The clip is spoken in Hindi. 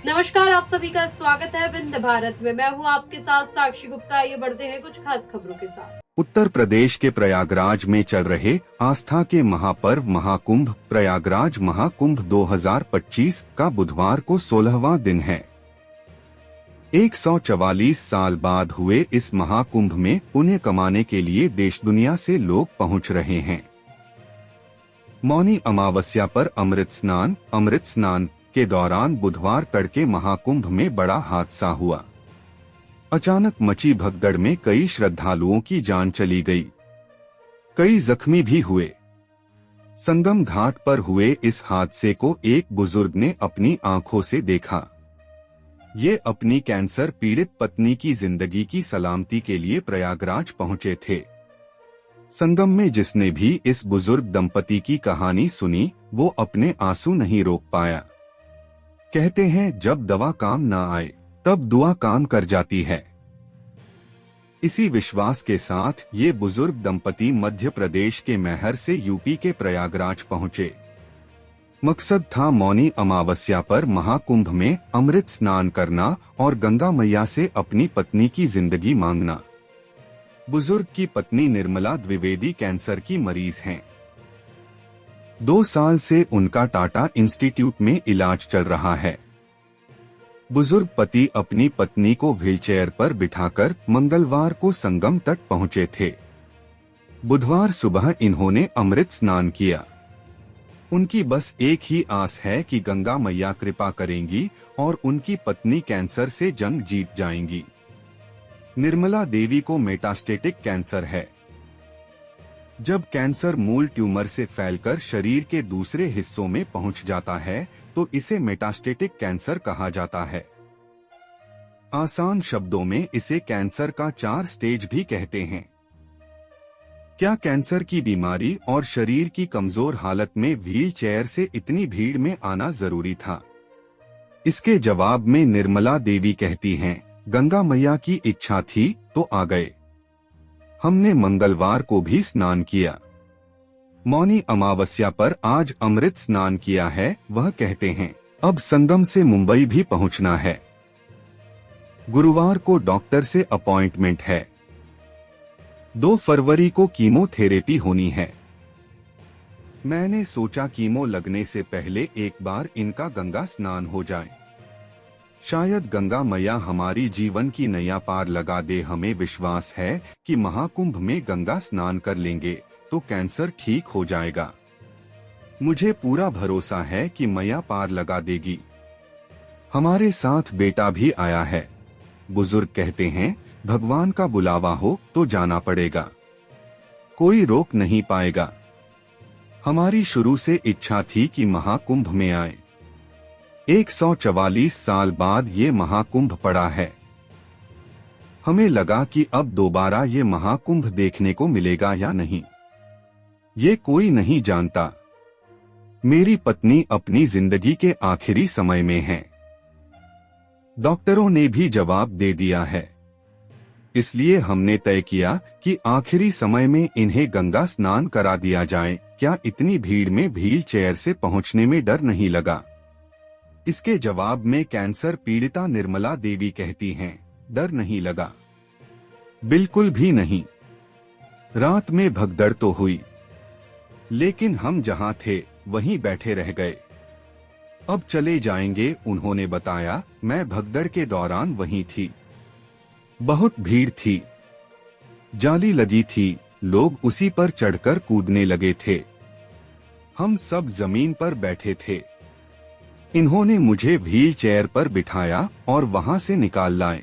नमस्कार, आप सभी का स्वागत है विंध्य भारत में। मैं हूं आपके साथ साक्षी गुप्ता। आइए बढ़ते हैं कुछ खास खबरों के साथ। उत्तर प्रदेश के प्रयागराज में चल रहे आस्था के महापर्व महाकुंभ प्रयागराज महाकुंभ 2025 का बुधवार को 16वां दिन है। 144 साल बाद हुए इस महाकुंभ में पुण्य कमाने के लिए देश दुनिया से लोग पहुंच रहे हैं। मौनी अमावस्या पर अमृत स्नान के दौरान बुधवार तड़के महाकुंभ में बड़ा हादसा हुआ। अचानक मची भगदड़ में कई श्रद्धालुओं की जान चली गई, कई जख्मी भी हुए। संगम घाट पर हुए इस हादसे को एक बुजुर्ग ने अपनी आंखों से देखा। ये अपनी कैंसर पीड़ित पत्नी की जिंदगी की सलामती के लिए प्रयागराज पहुंचे थे। संगम में जिसने भी इस बुजुर्ग दंपति की कहानी सुनी, वो अपने आंसू नहीं रोक पाया। कहते हैं, जब दवा काम ना आए तब दुआ काम कर जाती है। इसी विश्वास के साथ ये बुजुर्ग दंपति मध्य प्रदेश के मैहर से यूपी के प्रयागराज पहुंचे। मकसद था मौनी अमावस्या पर महाकुंभ में अमृत स्नान करना और गंगा मैया से अपनी पत्नी की जिंदगी मांगना। बुजुर्ग की पत्नी निर्मला द्विवेदी कैंसर की मरीज हैं। 2 साल से उनका टाटा इंस्टीट्यूट में इलाज चल रहा है। बुजुर्ग पति अपनी पत्नी को व्हीलचेयर पर बिठाकर मंगलवार को संगम तट पहुंचे थे। बुधवार सुबह इन्होंने अमृत स्नान किया। उनकी बस एक ही आस है कि गंगा मैया कृपा करेंगी और उनकी पत्नी कैंसर से जंग जीत जाएंगी। निर्मला देवी को मेटास्टेटिक कैंसर है। जब कैंसर मूल ट्यूमर से फैलकर शरीर के दूसरे हिस्सों में पहुंच जाता है तो इसे मेटास्टेटिक कैंसर कहा जाता है। आसान शब्दों में इसे कैंसर का 4 स्टेज भी कहते हैं। क्या कैंसर की बीमारी और शरीर की कमजोर हालत में व्हीलचेयर से इतनी भीड़ में आना जरूरी था? इसके जवाब में निर्मला देवी कहती हैं, गंगा मैया की इच्छा थी तो आ गए। हमने मंगलवार को भी स्नान किया। मौनी अमावस्या पर आज अमृत स्नान किया है। वह कहते हैं, अब संगम से मुंबई भी पहुंचना है। गुरुवार को डॉक्टर से अपॉइंटमेंट है। 2 फरवरी को कीमोथेरेपी होनी है। मैंने सोचा कीमो लगने से पहले एक बार इनका गंगा स्नान हो जाए। शायद गंगा मैया हमारी जीवन की नैया पार लगा दे। हमें विश्वास है कि महाकुंभ में गंगा स्नान कर लेंगे तो कैंसर ठीक हो जाएगा। मुझे पूरा भरोसा है कि मैया पार लगा देगी। हमारे साथ बेटा भी आया है। बुजुर्ग कहते हैं, भगवान का बुलावा हो तो जाना पड़ेगा, कोई रोक नहीं पाएगा। हमारी शुरू से इच्छा थी कि महाकुंभ में आए। 144 साल बाद ये महाकुंभ पड़ा है। हमें लगा कि अब दोबारा ये महाकुंभ देखने को मिलेगा या नहीं, ये कोई नहीं जानता। मेरी पत्नी अपनी जिंदगी के आखिरी समय में है। डॉक्टरों ने भी जवाब दे दिया है। इसलिए हमने तय किया कि आखिरी समय में इन्हें गंगा स्नान करा दिया जाए। क्या इतनी भीड़ में व्हीलचेयर से पहुंचने में डर नहीं लगा? इसके जवाब में कैंसर पीड़िता निर्मला देवी कहती हैं, डर नहीं लगा, बिल्कुल भी नहीं। रात में भगदड़ तो हुई, लेकिन हम जहां थे वहीं बैठे रह गए। अब चले जाएंगे, उन्होंने बताया। मैं भगदड़ के दौरान वहीं थी। बहुत भीड़ थी, जाली लगी थी, लोग उसी पर चढ़कर कूदने लगे थे। हम सब जमीन पर बैठे थे। इन्होंने मुझे व्हीलचेयर पर बिठाया और वहां से निकाल लाए।